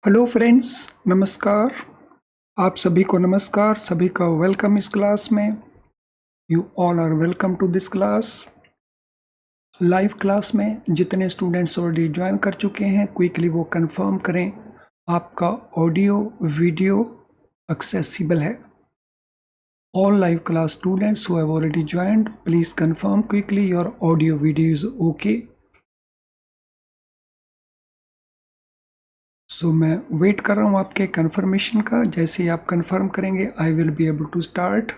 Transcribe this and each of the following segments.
Hello friends, नमस्कार। आप सभी को नमस्कार, सभी का वेलकम इस क्लास में। You all are welcome to this class. Live class में जितने स्टूडेंट्स ऑलरेडी ज्वाइन कर चुके हैं, क्विकली वो कंफर्म करें आपका ऑडियो वीडियो एक्सेसिबल है। All live class students who have already joined, please confirm quickly your audio video is okay. सो मैं वेट कर रहा हूँ आपके कंफर्मेशन का। जैसे ही आप कंफर्म करेंगे I will be able to start.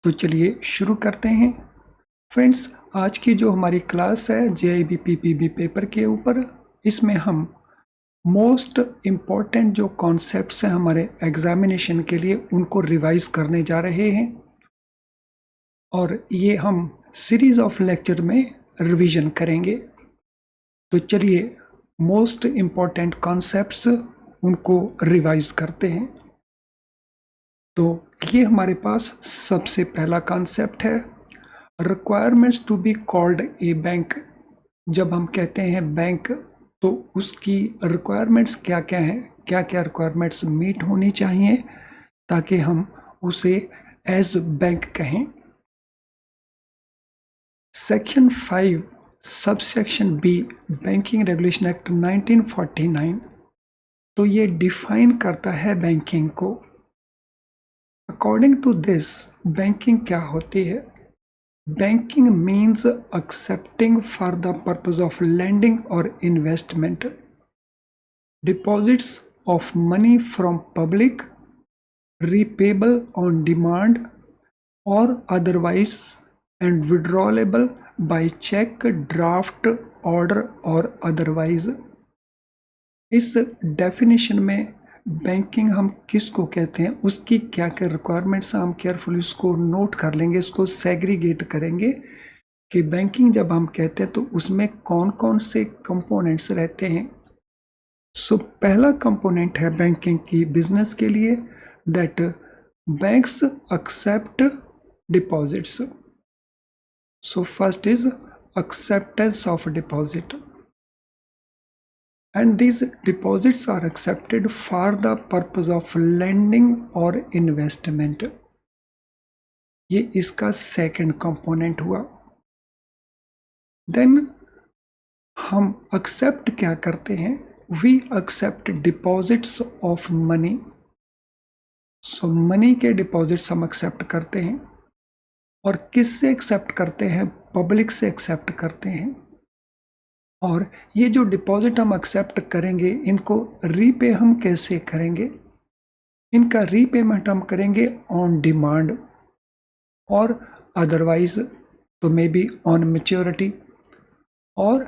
तो चलिए शुरू करते हैं फ्रेंड्स। आज की जो हमारी क्लास है JIB PPB पेपर के ऊपर, इसमें हम मोस्ट इम्पॉर्टेंट जो कॉन्सेप्ट्स हैं हमारे एग्जामिनेशन के लिए उनको रिवाइज करने जा रहे हैं, और ये हम सीरीज ऑफ लेक्चर में रिवीजन करेंगे। तो चलिए मोस्ट इम्पॉर्टेंट कॉन्सेप्ट्स उनको रिवाइज करते हैं। तो ये हमारे पास सबसे पहला कॉन्सेप्ट है, requirements to be called a bank. जब हम कहते हैं बैंक तो उसकी रिक्वायरमेंट्स क्या क्या हैं, क्या क्या रिक्वायरमेंट्स मीट होनी चाहिए ताकि हम उसे एज बैंक कहें। Section 5 subsection B banking regulation act 1949, तो ये डिफाइन करता है बैंकिंग को। अकॉर्डिंग टू दिस बैंकिंग क्या होती है? Banking means accepting for the purpose of lending और investment deposits of money from public, repayable on demand or otherwise, and withdrawable by check, draft, order or otherwise। इस definition में banking हम किसको कहते हैं, उसकी क्या क्या रिक्वायरमेंट्स हैं, हम केयरफुली उसको नोट कर लेंगे, इसको सेग्रीगेट करेंगे कि बैंकिंग जब हम कहते हैं तो उसमें कौन कौन से कंपोनेंट्स रहते हैं। सो पहला कंपोनेंट है बैंकिंग की बिजनेस के लिए, that banks accept deposits. So first is acceptance of deposit, and these deposits are accepted for the purpose of lending or investment। ये इसका सेकंड कंपोनेंट हुआ। देन हम एक्सेप्ट क्या करते हैं, we accept deposits of money. So money के deposits हम accept करते हैं, और किससे एक्सेप्ट करते हैं? पब्लिक से एक्सेप्ट करते हैं। और ये जो डिपॉजिट हम एक्सेप्ट करेंगे इनको रीपे हम कैसे करेंगे? इनका रीपेमेंट हम करेंगे ऑन डिमांड और अदरवाइज तो मे बी ऑन मैच्योरिटी। और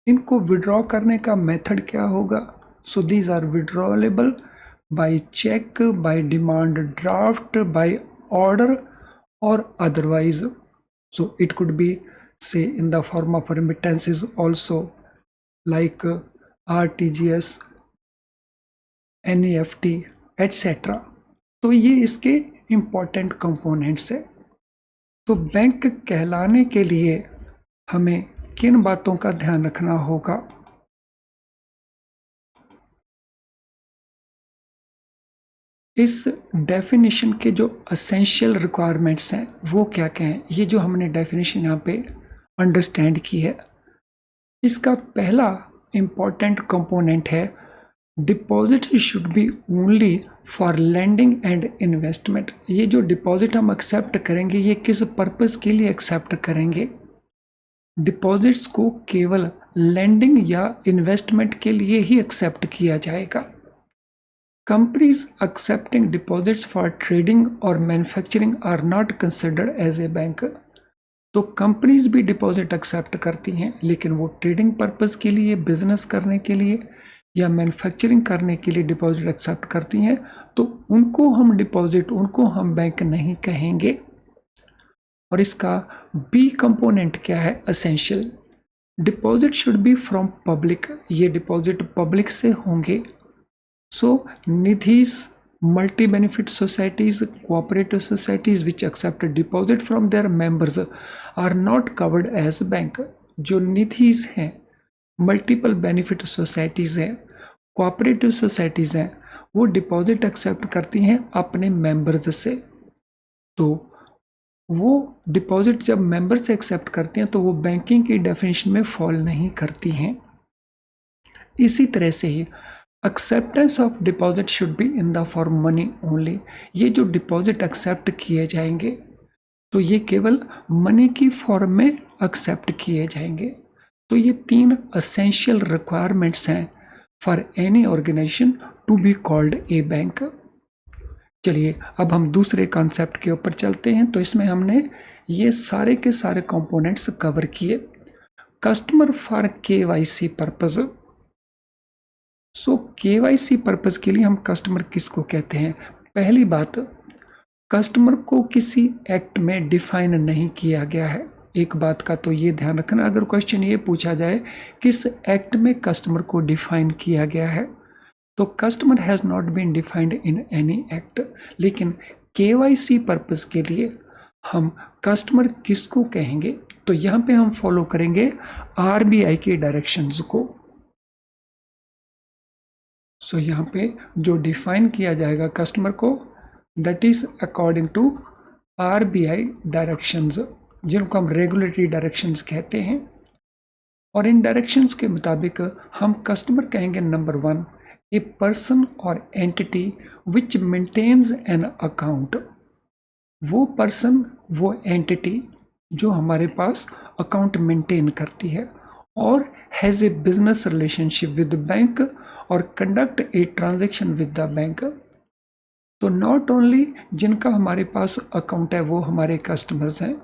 इनको विड्रॉ करने का मेथड क्या होगा? So these are withdrawable by check, by demand draft, by order or otherwise। So it could be say in the form of remittances also, like RTGS, NEFT etc। तो ये इसके important components है। तो bank कहलाने के लिए हमें किन बातों का ध्यान रखना होगा? इस डेफिनेशन के जो असेंशियल रिक्वायरमेंट्स हैं वो क्या क्या हैं, ये जो हमने डेफिनेशन यहाँ पे अंडरस्टैंड की है, इसका पहला इम्पॉर्टेंट कंपोनेंट है deposit should B only for lending and investment. ये जो डिपॉजिट हम एक्सेप्ट करेंगे ये किस पर्पस के लिए एक्सेप्ट करेंगे? डिपॉजिट्स को केवल लेंडिंग या इन्वेस्टमेंट के लिए ही एक्सेप्ट किया जाएगा। Companies accepting deposits for trading or manufacturing are not considered as a bank। तो कंपनीज भी डिपॉजिट एक्सेप्ट करती हैं, लेकिन वो ट्रेडिंग पर्पस के लिए, बिजनेस करने के लिए या मैन्युफैक्चरिंग करने के लिए डिपॉजिट एक्सेप्ट करती हैं, तो उनको हम बैंक नहीं कहेंगे। और इसका बी कंपोनेंट क्या है? Essential. Deposit should B from public. ये डिपॉजिट पब्लिक से होंगे। So nidhis, multi-benefit societies, cooperative societies which accept a deposit from their members are not covered as bank। जो निधिस हैं, मल्टीपल बेनिफिट सोसाइटीज़ हैं, cooperative societies हैं, वो deposit accept करती हैं अपने मेंबर्स से। तो वो डिपॉजिट जब मेंबर से एक्सेप्ट करते हैं तो वो बैंकिंग की डेफिनेशन में फॉल नहीं करती हैं। इसी तरह से ही acceptance of deposit should be in the form money only. ये जो डिपॉजिट एक्सेप्ट किए जाएंगे तो ये केवल मनी की फॉर्म में एक्सेप्ट किए जाएंगे। तो ये 3 असेंशियल रिक्वायरमेंट्स हैं for any organization to be called a bank. चलिए अब हम दूसरे कॉन्सेप्ट के ऊपर चलते हैं। तो इसमें हमने ये सारे के सारे कंपोनेंट्स कवर किए। Customer for KYC purpose. So KYC purpose के लिए हम कस्टमर किसको कहते हैं? पहली बात, कस्टमर को किसी एक्ट में डिफाइन नहीं किया गया है। एक बात का तो ये ध्यान रखना, अगर क्वेश्चन ये पूछा जाए किस एक्ट में कस्टमर को डिफाइन किया गया है, तो customer has not been defined in any act. लेकिन केवाईसी पर्पस के लिए हम कस्टमर किसको कहेंगे? तो यहाँ पे हम फॉलो करेंगे आरबीआई के डायरेक्शंस को। सो यहाँ पे जो डिफाइन किया जाएगा कस्टमर को, that is according to RBI directions, जिनको हम रेगुलेटरी डायरेक्शंस कहते हैं। और इन डायरेक्शंस के मुताबिक हम कस्टमर कहेंगे नंबर 1, ए पर्सन और entity which maintains an account. वो पर्सन, वो एंटिटी जो हमारे पास अकाउंट मेंटेन करती है और has a business relationship with bank और conduct a transaction with the bank. तो नॉट ओनली जिनका हमारे पास अकाउंट है वो हमारे कस्टमर्स हैं,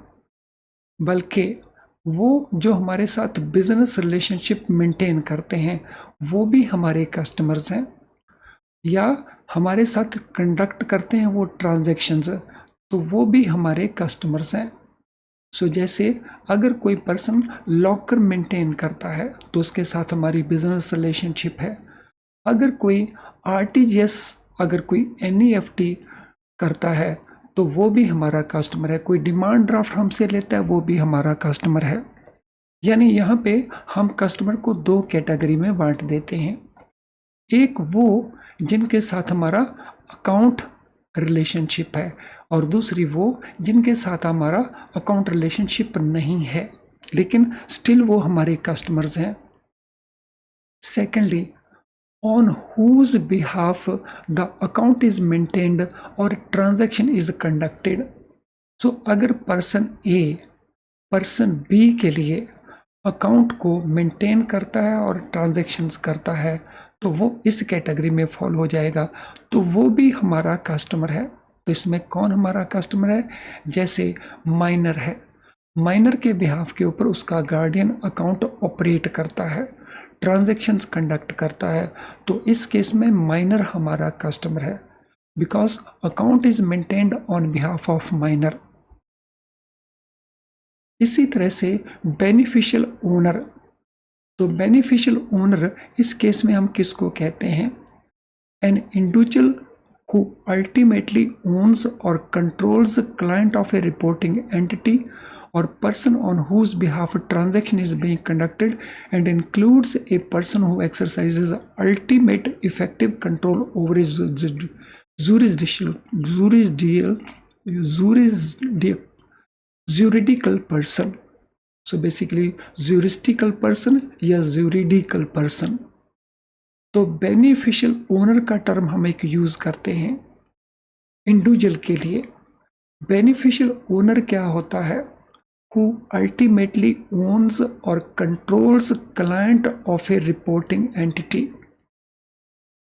बल्कि वो जो हमारे साथ बिजनेस रिलेशनशिप मेंटेन करते हैं वो भी हमारे कस्टमर्स हैं, या हमारे साथ कंडक्ट करते हैं वो ट्रांजैक्शंस, तो वो भी हमारे कस्टमर्स हैं। सो जैसे अगर कोई पर्सन लॉकर मेंटेन करता है तो उसके साथ हमारी बिजनेस रिलेशनशिप है। अगर कोई आरटीजीएस, अगर कोई एनईएफटी करता है तो वो भी हमारा कस्टमर है। कोई डिमांड ड्राफ्ट हमसे लेता है वो भी हमारा कस्टमर है। यानी यहाँ पे हम कस्टमर को 2 कैटेगरी में बांट देते हैं। एक वो जिनके साथ हमारा अकाउंट रिलेशनशिप है, और दूसरी वो जिनके साथ हमारा अकाउंट रिलेशनशिप नहीं है लेकिन स्टिल वो हमारे कस्टमर्स हैं। Secondly, on whose behalf the account is maintained or transaction is conducted। So अगर पर्सन ए पर्सन बी के लिए अकाउंट को मेंटेन करता है और ट्रांजैक्शंस करता है तो वो इस कैटेगरी में फॉल हो जाएगा, तो वो भी हमारा कस्टमर है। तो इसमें कौन हमारा कस्टमर है? जैसे माइनर है, माइनर के बिहाफ के ऊपर उसका गार्डियन अकाउंट ऑपरेट करता है, ट्रांजैक्शंस कंडक्ट करता है, तो इस केस में माइनर हमारा कस्टमर है, because account is maintained on behalf of minor. इसी तरह से बेनिफिशियल ओनर, तो बेनिफिशियल ओनर इस केस में हम किसको कहते हैं? An individual who ultimately owns or controls the client of a reporting entity or person on whose behalf a transaction is being conducted, and includes a person who exercises ultimate effective control over his juridical person। So basically juridical person या juridical person। तो beneficial owner का term हम एक use करते हैं individual के लिए। Beneficial owner क्या होता है? हु अल्टीमेटली ओन्स और controls client of A reporting entity.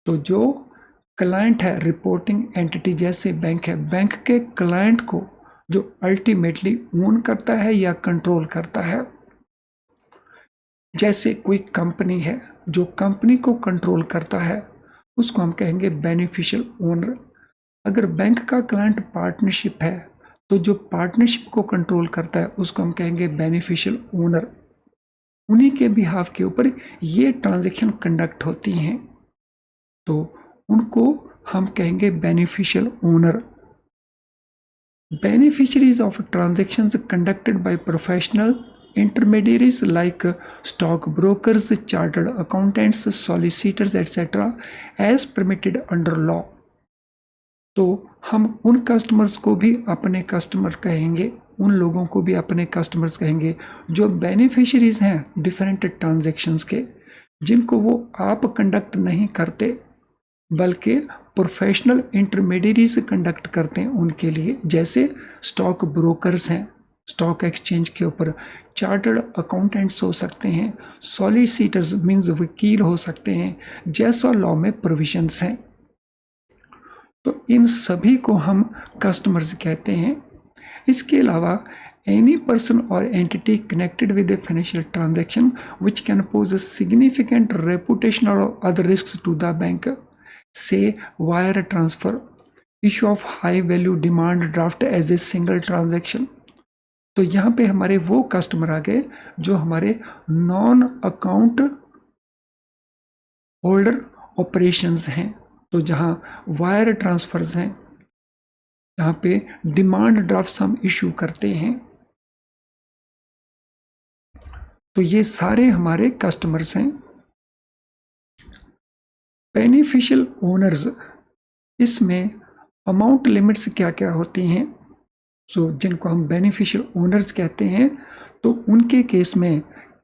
तो जो क्लाइंट है रिपोर्टिंग एंटिटी, जैसे बैंक है, बैंक के क्लाइंट को जो अल्टीमेटली ओन करता है या कंट्रोल करता है। जैसे कोई कंपनी है, जो कंपनी को कंट्रोल करता है उसको हम कहेंगे बेनिफिशियल ओनर। अगर बैंक का क्लाइंट पार्टनरशिप है तो जो पार्टनरशिप को कंट्रोल करता है उसको हम कहेंगे बेनिफिशियल ओनर। उन्हीं के बिहाफ के ऊपर ये ट्रांजैक्शन कंडक्ट होती हैं तो उनको हम कहेंगे beneficial owner. Beneficiaries of transactions conducted by professional intermediaries like stock brokers, chartered accountants, solicitors, etc. as permitted under law. तो हम उन कस्टमर्स को भी अपने कस्टमर कहेंगे, उन लोगों को भी अपने कस्टमर्स कहेंगे जो बेनिफिशरीज हैं डिफरेंट ट्रांजैक्शंस के, जिनको वो आप कंडक्ट नहीं करते बल्कि प्रोफेशनल इंटरमीडियरीज कंडक्ट करते हैं उनके लिए, जैसे स्टॉक ब्रोकर्स हैं स्टॉक एक्सचेंज के ऊपर, चार्टर्ड अकाउंटेंट्स हो सकते हैं, सॉलिसिटर्स मीन्स वकील हो सकते हैं, जैसा लॉ में प्रोविजंस हैं। तो इन सभी को हम कस्टमर्स कहते हैं। इसके अलावा एनी पर्सन और entity connected with a financial transaction which can pose a significant reputational और other risk to the bank, say wire transfer, issue of high value demand draft as a single transaction. तो यहाँ पे हमारे वो customer आ गए जो हमारे non account holder operations हैं। तो जहाँ वायर ट्रांसफर्स हैं, जहाँ पे डिमांड ड्राफ्ट्स हम इशू करते हैं, तो ये सारे हमारे कस्टमर्स हैं। बेनिफिशियल ओनर्स, इसमें अमाउंट लिमिट्स क्या क्या होती हैं, सो जिनको हम बेनिफिशियल ओनर्स कहते हैं, तो उनके केस में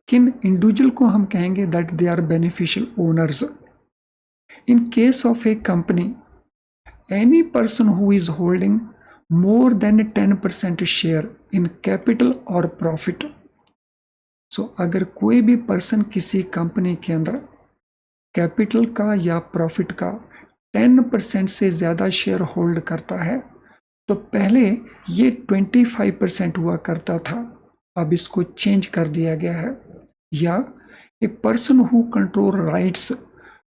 किन इंडिविजुअल को हम कहेंगे that they are beneficial owners. In case of a company, any person who is holding more than 10% share in capital or profit. So, अगर कोई भी पर्सन किसी कंपनी के अंदर कैपिटल का या प्रॉफिट का 10% से ज़्यादा शेयर होल्ड करता है, तो पहले ये 25% हुआ करता था, अब इसको चेंज कर दिया गया है। या a person who control rights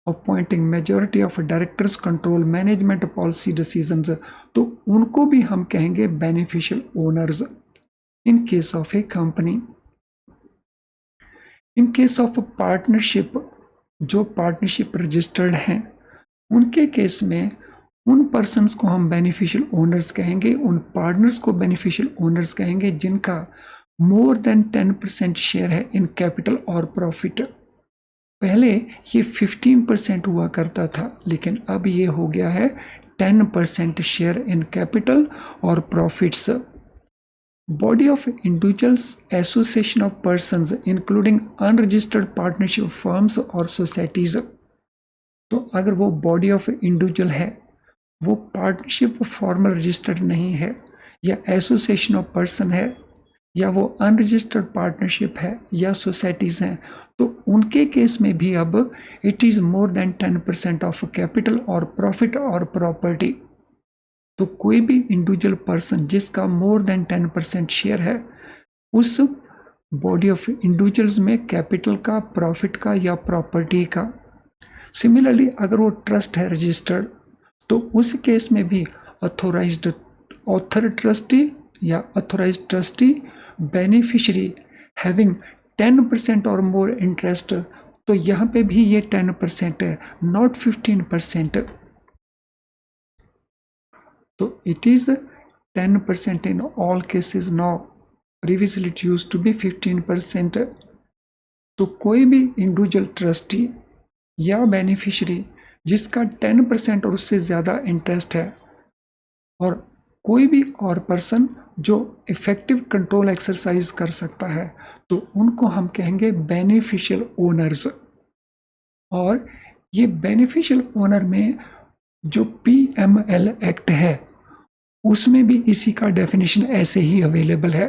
appointing majority of directors control management policy decisions, तो उनको भी हम कहेंगे beneficial owners in case of A company. In case of partnership, जो पार्टनरशिप रजिस्टर्ड हैं, उनके केस में उन पर्सन्स को हम बेनिफिशियल ओनर्स कहेंगे, उन पार्टनर्स को बेनिफिशियल ओनर्स कहेंगे जिनका मोर देन 10% शेयर है इन कैपिटल और प्रॉफिट। पहले ये 15% हुआ करता था, लेकिन अब ये हो गया है 10% शेयर इन कैपिटल और profits. Body of individuals, association of persons including unregistered partnership firms और सोसाइटीज। तो अगर वो बॉडी ऑफ इंडिविजुअल है, वो पार्टनरशिप फॉर्मल रजिस्टर्ड नहीं है, या एसोसिएशन ऑफ पर्सन है, या वो अनरजिस्टर्ड पार्टनरशिप है, या सोसाइटीज़ हैं, तो उनके केस में भी अब it is more than 10% of capital और प्रॉफिट और प्रॉपर्टी। तो कोई भी इंडिविजुअल पर्सन जिसका मोर देन 10% शेयर है, उस बॉडी ऑफ इंडिविजुअल्स में कैपिटल का, प्रॉफिट का या प्रॉपर्टी का। सिमिलरली अगर वो ट्रस्ट है रजिस्टर्ड, तो उस केस में भी ऑथोराइज्ड ऑथर ट्रस्टी या ऑथोराइज्ड ट्रस्टी बेनिफिशरी हैविंग 10% और मोर इंटरेस्ट, तो यहाँ पे भी ये 10% है, नॉट 15%। तो it is 10% in all cases now, previously it used to be 15%। तो कोई भी इंडिविजुअल ट्रस्टी या बेनिफिशरी जिसका 10% और उससे ज़्यादा इंटरेस्ट है, और कोई भी और पर्सन जो इफेक्टिव कंट्रोल एक्सरसाइज कर सकता है, तो उनको हम कहेंगे बेनिफिशियल ओनर्स। और ये बेनिफिशियल ओनर में जो PML एक्ट है, उसमें भी इसी का डेफिनेशन ऐसे ही अवेलेबल है।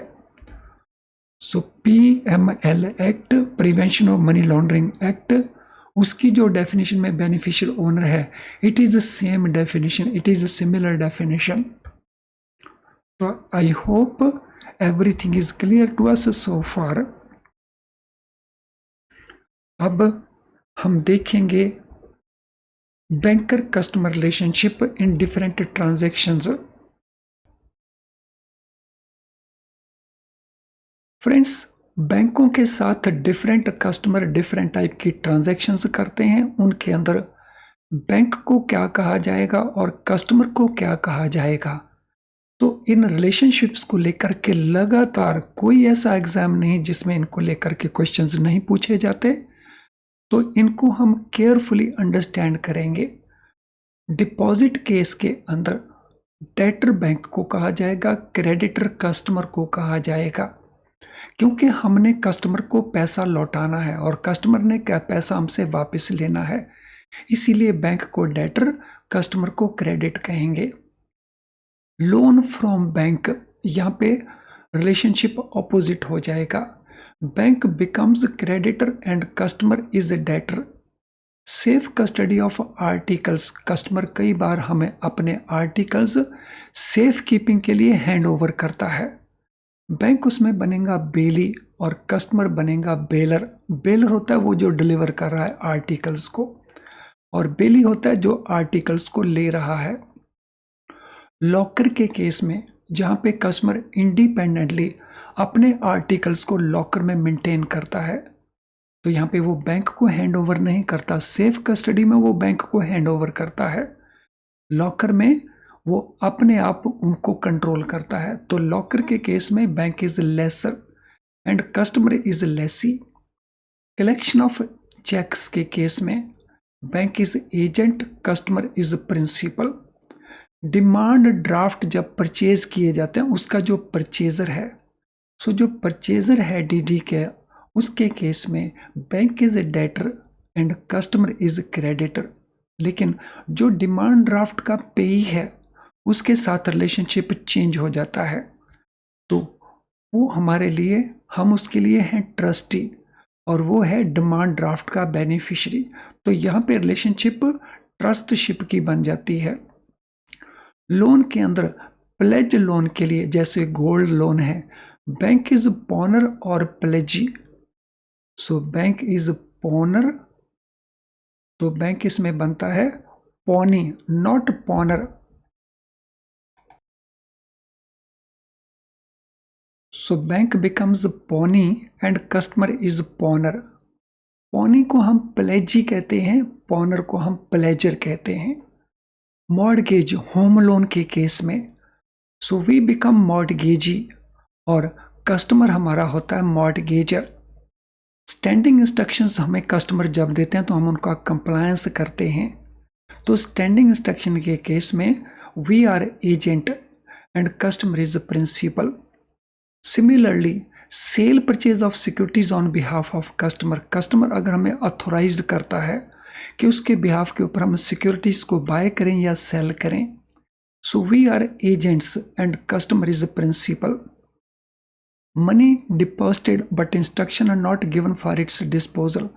So PML act, prevention of money laundering act, उसकी जो डेफिनेशन में बेनिफिशियल ओनर है, it is the same definition, it is a similar definition. तो I hope everything is clear to us so far. अब हम देखेंगे banker customer relationship in different transactions. Friends, बैंकों के साथ डिफरेंट कस्टमर डिफरेंट टाइप की transactions करते हैं, उनके अंदर बैंक को क्या कहा जाएगा और कस्टमर को क्या कहा जाएगा। तो इन रिलेशनशिप्स को लेकर के लगातार कोई ऐसा एग्जाम नहीं जिसमें इनको लेकर के क्वेश्चंस नहीं पूछे जाते। तो इनको हम केयरफुली अंडरस्टैंड करेंगे। डिपॉजिट केस के अंदर डेटर बैंक को कहा जाएगा, क्रेडिटर कस्टमर को कहा जाएगा, क्योंकि हमने कस्टमर को पैसा लौटाना है और कस्टमर ने क्या पैसा हमसे वापस लेना है, इसीलिए बैंक को डेटर, कस्टमर को क्रेडिट कहेंगे। लोन फ्रॉम बैंक, यहाँ पे रिलेशनशिप ऑपोजिट हो जाएगा। Bank becomes creditor and customer is debtor. Safe custody of articles, customer कई बार हमें अपने आर्टिकल्स सेफ कीपिंग के लिए हैंड ओवर करता है। बैंक उसमें बनेगा बेली और कस्टमर बनेगा बेलर। बेलर होता है वो जो डिलीवर कर रहा है आर्टिकल्स को, और बेली होता है जो आर्टिकल्स को ले रहा है। लॉकर के केस में जहाँ पे कस्टमर इंडिपेंडेंटली अपने आर्टिकल्स को लॉकर में मेंटेन करता है, तो यहाँ पे वो बैंक को हैंड ओवर नहीं करता। सेफ कस्टडी में वो बैंक को हैंड ओवर करता है, लॉकर में वो अपने आप उनको कंट्रोल करता है। तो लॉकर के केस में bank is lessor and customer is lessee. Collection of cheques के केस में bank is agent, customer is principal. Demand draft जब परचेज किए जाते हैं उसका जो परचेजर है, सो जो परचेजर है डीडी के, उसके केस में bank is a debtor and customer is creditor. लेकिन जो डिमांड ड्राफ्ट का पेई है उसके साथ रिलेशनशिप चेंज हो जाता है, तो वो हमारे लिए, हम उसके लिए हैं ट्रस्टी और वो है डिमांड ड्राफ्ट का बेनिफिशियरी। तो यहाँ पे रिलेशनशिप ट्रस्टशिप की बन जाती है। लोन के अंदर प्लेज लोन के लिए, जैसे गोल्ड लोन है, बैंक इज पॉनर और प्लेजी। सो बैंक इज पॉनर, तो बैंक इसमें बनता है pony, not पॉनर। So bank becomes pony and customer is पॉनर। Pony को हम प्लेजी कहते हैं, पॉनर को हम प्लेजर कहते हैं। मॉर्गेज, होम लोन के केस में, सो वी बिकम मॉर्गेजी और कस्टमर हमारा होता है मॉर्गेजर। स्टैंडिंग इंस्ट्रक्शंस हमें कस्टमर जब देते हैं तो हम उनका कंप्लायंस करते हैं। तो स्टैंडिंग इंस्ट्रक्शन के केस में we are agent and customer is principal. Similarly sale purchase of securities on behalf of customer, customer अगर हमें ऑथोराइज्ड करता है कि उसके बिहाफ के ऊपर हम सिक्योरिटीज को बाय करें या सेल करें, so we are agents and customer is principal. Money deposited but instruction are not given for its disposal,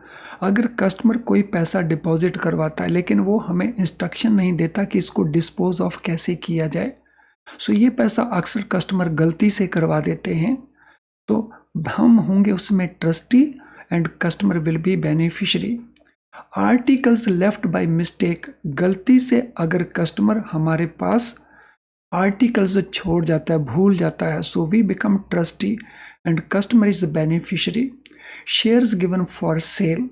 अगर कस्टमर कोई पैसा डिपॉजिट करवाता है लेकिन वो हमें इंस्ट्रक्शन नहीं देता कि इसको डिस्पोज ऑफ कैसे किया जाए, सो ये पैसा अक्सर कस्टमर गलती से करवा देते हैं, तो हम होंगे उसमें trustee and customer will be beneficiary. Articles left by mistake, गलती से अगर कस्टमर हमारे पास आर्टिकल्स छोड़ जाता है, भूल जाता है, so we become trustee and customer is beneficiary. Shares given for sale,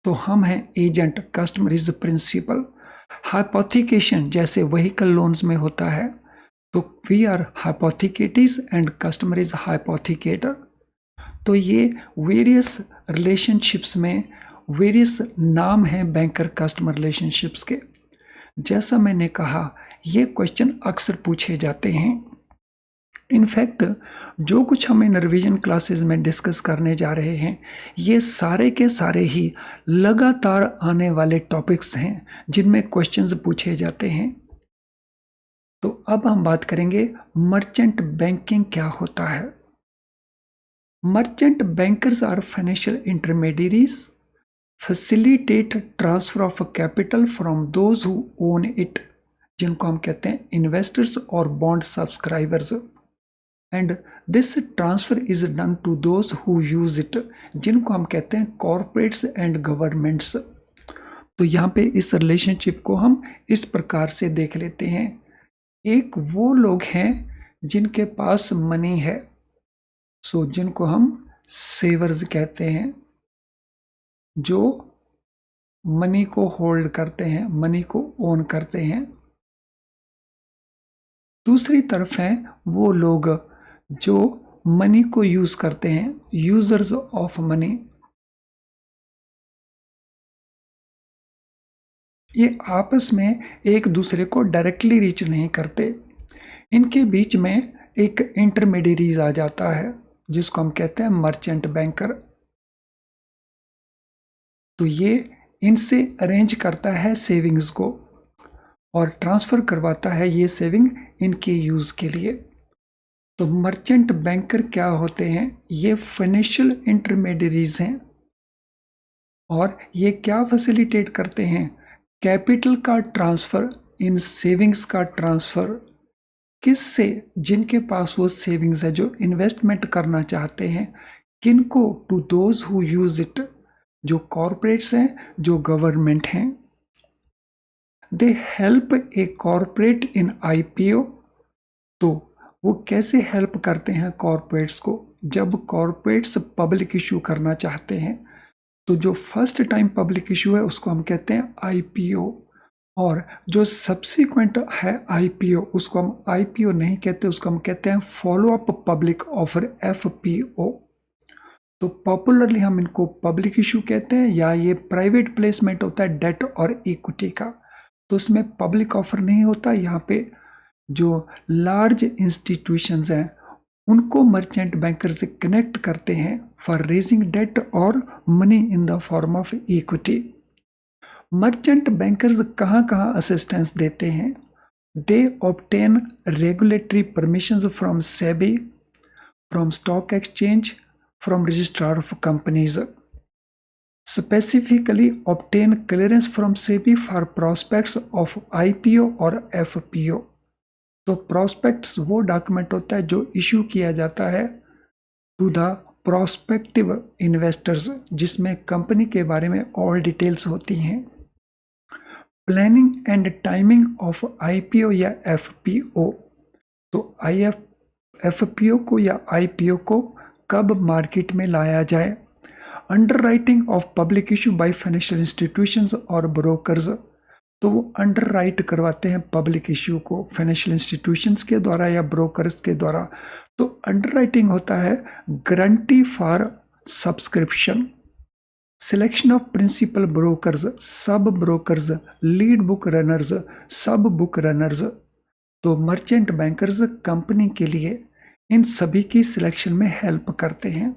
तो हम हैं agent, customer is principal. Hypothecation जैसे व्हीकल लोन्स में होता है, तो we are hypothecatees and customer is hypothecator. तो ये वेरियस रिलेशनशिप्स में वेरियस नाम हैं बैंकर कस्टमर रिलेशनशिप्स के। जैसा मैंने कहा ये क्वेश्चन अक्सर पूछे जाते हैं। इनफैक्ट जो कुछ हम इन रिवीजन क्लासेस में डिस्कस करने जा रहे हैं ये सारे के सारे ही लगातार आने वाले टॉपिक्स हैं जिनमें क्वेश्चंस पूछे जाते हैं। तो अब हम बात करेंगे मर्चेंट बैंकिंग क्या होता है। Merchant bankers are financial intermediaries, facilitate transfer of capital from those who own it, जिनको हम कहते हैं इन्वेस्टर्स और bond subscribers, and this transfer is done to those who use it, जिनको हम कहते हैं कॉरपोरेट्स एंड गवर्नमेंट्स। तो यहाँ पे इस रिलेशनशिप को हम इस प्रकार से देख लेते हैं। एक वो लोग हैं जिनके पास मनी है, सो जिनको हम सेवर्स कहते हैं, जो मनी को होल्ड करते हैं, मनी को ओन करते हैं। दूसरी तरफ हैं वो लोग जो मनी को यूज करते हैं, यूजर्स ऑफ मनी। ये आपस में एक दूसरे को डायरेक्टली रीच नहीं करते, इनके बीच में एक इंटरमीडियरीज आ जाता है जिसको हम कहते हैं मर्चेंट बैंकर। तो ये इनसे अरेंज करता है सेविंग्स को और ट्रांसफर करवाता है ये सेविंग इनके यूज के लिए। तो मर्चेंट बैंकर क्या होते हैं? ये फाइनेंशियल इंटरमीडियरीज हैं और ये क्या फैसिलिटेट करते हैं? कैपिटल का ट्रांसफर, इन सेविंग्स का ट्रांसफर किससे? जिनके पास वो सेविंग्स है, जो इन्वेस्टमेंट करना चाहते हैं, किनको? To those who use it, जो कॉरपोरेट्स हैं, जो गवर्नमेंट हैं। They help a corporate in IPO. तो वो कैसे हेल्प करते हैं कॉरपोरेट्स को? जब कॉरपोरेट्स पब्लिक इशू करना चाहते हैं, तो जो फर्स्ट टाइम पब्लिक इशू है उसको हम कहते हैं आईपीओ, और जो सब्सिक्वेंट है आईपीओ उसको हम आईपीओ नहीं कहते, उसको हम कहते हैं follow up public offer, FPO. तो पॉपुलरली हम इनको पब्लिक इशू कहते हैं, या ये प्राइवेट प्लेसमेंट होता है डेट और इक्विटी का, तो उसमें पब्लिक ऑफर नहीं होता। यहाँ पे जो लार्ज इंस्टीट्यूशंस हैं उनको मर्चेंट बैंकर से कनेक्ट करते हैं फॉर रेजिंग डेट और money in the form of equity. Merchant bankers कहाँ कहाँ असिस्टेंस देते हैं? They obtain regulatory permissions from SEBI, from stock exchange, from registrar of companies. Specifically obtain clearance from SEBI for prospectus of IPO और FPO. तो prospectus वो document होता है जो इशू किया जाता है टू द प्रोस्पेक्टिव इन्वेस्टर्स, जिसमें कंपनी के बारे में ऑल डिटेल्स होती हैं। Planning and timing of IPO या एफपीओ। तो एफपीओ को या आईपीओ को कब मार्केट में लाया जाए। Underwriting of public issue by financial institutions और ब्रोकर्स। तो वो अंडरराइट करवाते हैं पब्लिक इशू को फाइनेंशियल इंस्टीट्यूशंस के द्वारा या ब्रोकर्स के द्वारा। तो अंडरराइटिंग होता है guarantee for subscription, selection of principal brokers, sub brokers, lead book runners, sub book runners. तो मर्चेंट बैंकर्स कंपनी के लिए इन सभी की सिलेक्शन में हेल्प करते हैं।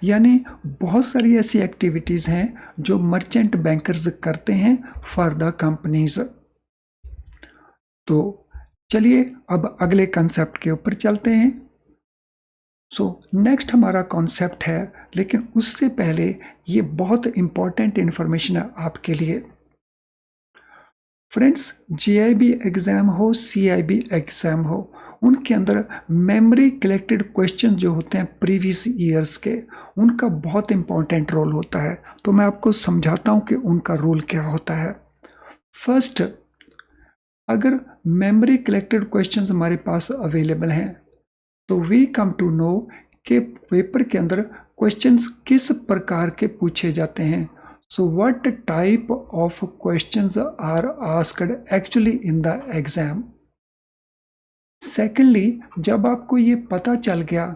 यानी बहुत सारी ऐसी एक्टिविटीज़ हैं जो मर्चेंट बैंकर्स करते हैं फॉर द कंपनीज। तो चलिए अब अगले कंसेप्ट के ऊपर चलते हैं। नेक्स्ट हमारा कॉन्सेप्ट है, लेकिन उससे पहले ये बहुत इंपॉर्टेंट इंफॉर्मेशन है आपके लिए। फ्रेंड्स, जीआईबी एग्जाम हो, सीआईबी एग्जाम हो, उनके अंदर मेमोरी कलेक्टेड क्वेश्चन जो होते हैं प्रीवियस ईयर्स के, उनका बहुत इंपॉर्टेंट रोल होता है। तो मैं आपको समझाता हूँ कि उनका रोल क्या होता है। फर्स्ट, अगर मेमोरी कलेक्टेड क्वेश्चंस हमारे पास अवेलेबल हैं तो वी कम टू नो कि पेपर के अंदर क्वेश्चंस किस प्रकार के पूछे जाते हैं। So what type of questions are asked actually in the exam. Secondly, जब आपको ये पता चल गया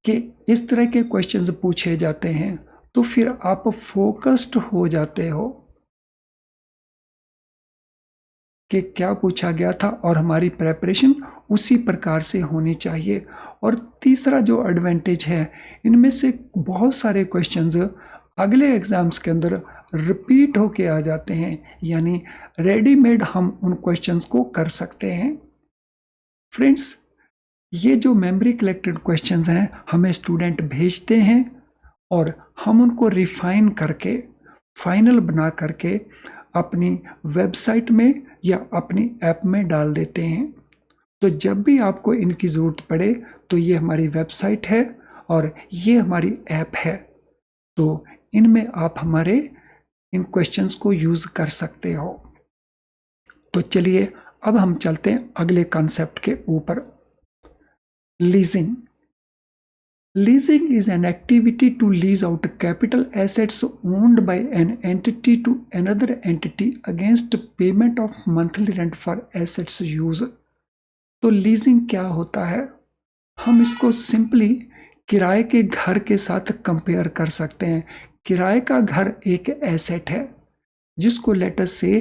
कि इस तरह के क्वेश्चंस पूछे जाते हैं तो फिर आप फोकस्ड हो जाते हो कि क्या पूछा गया था और हमारी प्रेपरेशन उसी प्रकार से होनी चाहिए। और तीसरा जो एडवांटेज है, इनमें से बहुत सारे क्वेश्चंस अगले एग्जाम्स के अंदर रिपीट होके आ जाते हैं, यानी रेडीमेड हम उन क्वेश्चंस को कर सकते हैं। फ्रेंड्स, ये जो मेमोरी कलेक्टेड क्वेश्चंस हैं हमें स्टूडेंट भेजते हैं और हम उनको रिफाइन करके फाइनल बना करके अपनी वेबसाइट में या अपनी ऐप में डाल देते हैं। तो जब भी आपको इनकी ज़रूरत पड़े तो ये हमारी वेबसाइट है और ये हमारी ऐप है, तो इनमें आप हमारे इन क्वेश्चंस को यूज़ कर सकते हो। तो चलिए अब हम चलते हैं अगले कॉन्सेप्ट के ऊपर। Leasing. Leasing is an activity to lease out capital assets owned by an entity to another entity against payment of monthly rent for assets use. तो लीजिंग क्या होता है? हम इसको सिंपली किराए के घर के साथ कंपेयर कर सकते हैं। किराए का घर एक एसेट है जिसको लेटर से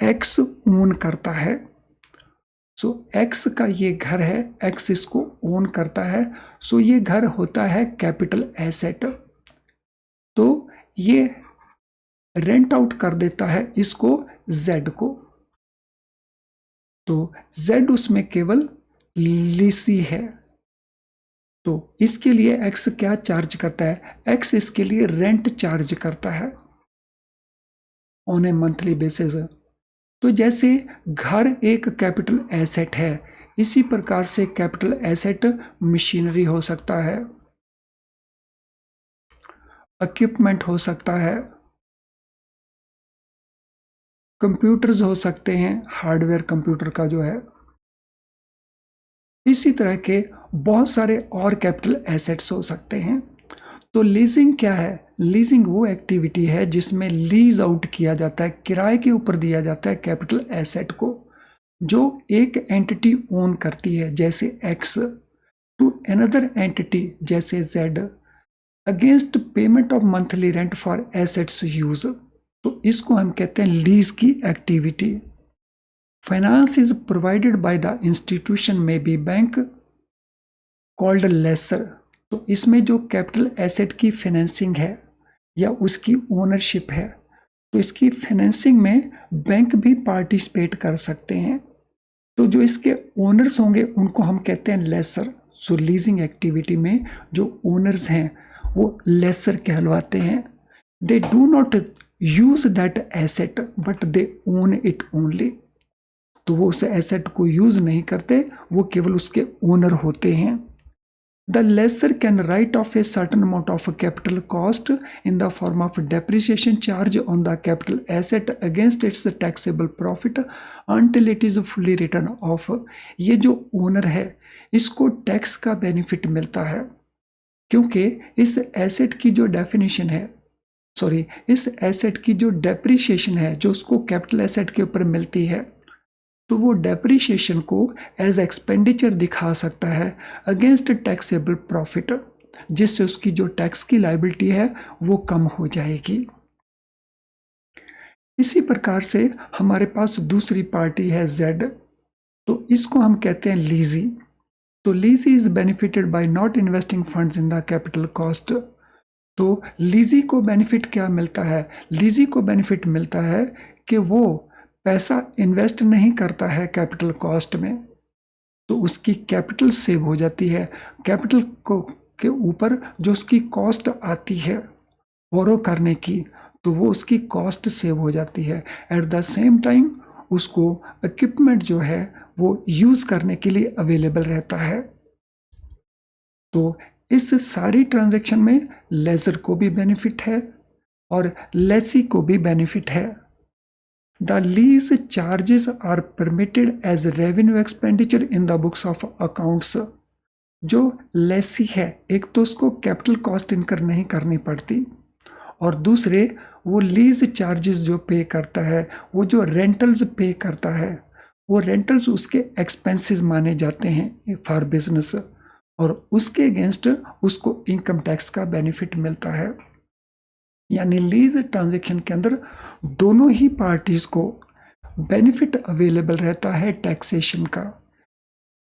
एक्स ओन करता है। सो एक्स का ये घर है, एक्स इसको ओन करता है, सो ये घर होता है कैपिटल एसेट। तो ये रेंट आउट कर देता है इसको जेड को। तो जेड उसमें केवल लीसी है। तो इसके लिए एक्स क्या चार्ज करता है? एक्स इसके लिए रेंट चार्ज करता है ऑन ए मंथली बेसिस। तो जैसे घर एक कैपिटल एसेट है, इसी प्रकार से कैपिटल एसेट मशीनरी हो सकता है, इक्विपमेंट हो सकता है, कंप्यूटर्स हो सकते हैं, हार्डवेयर कंप्यूटर का जो है। इसी तरह के बहुत सारे और कैपिटल एसेट्स हो सकते हैं। तो लीजिंग क्या है? लीजिंग वो एक्टिविटी है जिसमें लीज आउट किया जाता है, किराए के ऊपर दिया जाता है कैपिटल एसेट को जो एक एंटिटी ओन करती है, जैसे एक्स, टू अनदर एंटिटी जैसे Z, against payment of monthly rent for assets use. तो इसको हम कहते हैं लीज की activity. Finance is provided by the institution में बी बैंक कॉल्ड लेसर। तो इसमें जो कैपिटल एसेट की फाइनेंसिंग है या उसकी ओनरशिप है, तो इसकी फाइनेंसिंग में बैंक भी पार्टिसिपेट कर सकते हैं। तो जो इसके ओनर्स होंगे उनको हम कहते हैं लेसर। सो लीजिंग एक्टिविटी में जो ओनर्स हैं वो लेसर कहलवाते हैं। They do not use that asset but they own it only. तो वो उस एसेट को यूज नहीं करते, वो केवल उसके ओनर होते हैं। The lessor can write off a certain amount of capital cost in the form of depreciation charge on the capital asset against its taxable profit until it is fully written off. ये जो owner है इसको tax का benefit मिलता है क्योंकि इस asset की जो डेफिनेशन है, इस एसेट की जो डेप्रिसिएशन है जो उसको कैपिटल एसेट के ऊपर मिलती है, तो वो डेप्रिसिएशन को एज एक्सपेंडिचर दिखा सकता है अगेंस्ट टैक्सेबल प्रॉफिट, जिससे उसकी जो टैक्स की लायबिलिटी है वो कम हो जाएगी। इसी प्रकार से हमारे पास दूसरी पार्टी है जेड। तो इसको हम कहते हैं लीजी। तो lessee is benefited by not investing funds in the capital cost. तो लीजी को बेनिफिट क्या मिलता है? लीजी को बेनिफिट मिलता है कि वो पैसा इन्वेस्ट नहीं करता है कैपिटल कॉस्ट में, तो उसकी कैपिटल सेव हो जाती है। कैपिटल को के ऊपर जो उसकी कॉस्ट आती है बोरो करने की, तो वो उसकी कॉस्ट सेव हो जाती है। एट द सेम टाइम उसको इक्विपमेंट जो है वो यूज़ करने के लिए अवेलेबल रहता है। तो इस सारी ट्रांजैक्शन में लेजर को भी बेनिफिट है और लेसी को भी बेनिफिट है। The lease charges are permitted as revenue expenditure in the books of accounts. जो लेसी है, एक तो उसको कैपिटल कॉस्ट इनकर नहीं करनी पड़ती और दूसरे वो लीज चार्जेस जो पे करता है, वो जो रेंटल्स पे करता है, वो रेंटल्स उसके एक्सपेंसेस माने जाते हैं फॉर बिजनेस और उसके अगेंस्ट उसको इनकम टैक्स का बेनिफिट मिलता है। यानी लीज ट्रांजैक्शन के अंदर दोनों ही पार्टीज को बेनिफिट अवेलेबल रहता है टैक्सेशन का।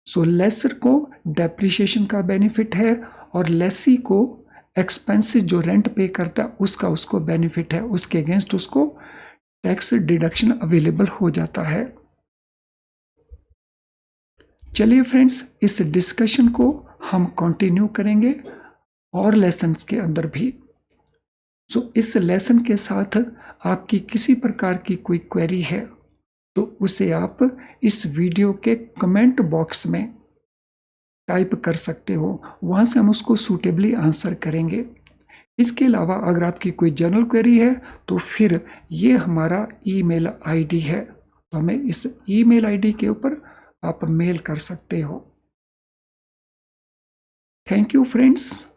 सो लेसर को डेप्रिसिएशन का बेनिफिट है और लेसी को एक्सपेंसेस जो रेंट पे करता है उसका उसको बेनिफिट है, उसके अगेंस्ट उसको टैक्स डिडक्शन अवेलेबल हो जाता है। चलिए फ्रेंड्स, इस डिस्कशन को हम कंटिन्यू करेंगे और लेसन्स के अंदर भी। इस लेसन के साथ आपकी किसी प्रकार की कोई क्वेरी है तो उसे आप इस वीडियो के कमेंट बॉक्स में टाइप कर सकते हो, वहाँ से हम उसको सूटेबली आंसर करेंगे। इसके अलावा अगर आपकी कोई जनरल क्वेरी है तो फिर ये हमारा ईमेल आईडी है, तो हमें इस ईमेल आईडी के ऊपर आप मेल कर सकते हो। Thank you friends.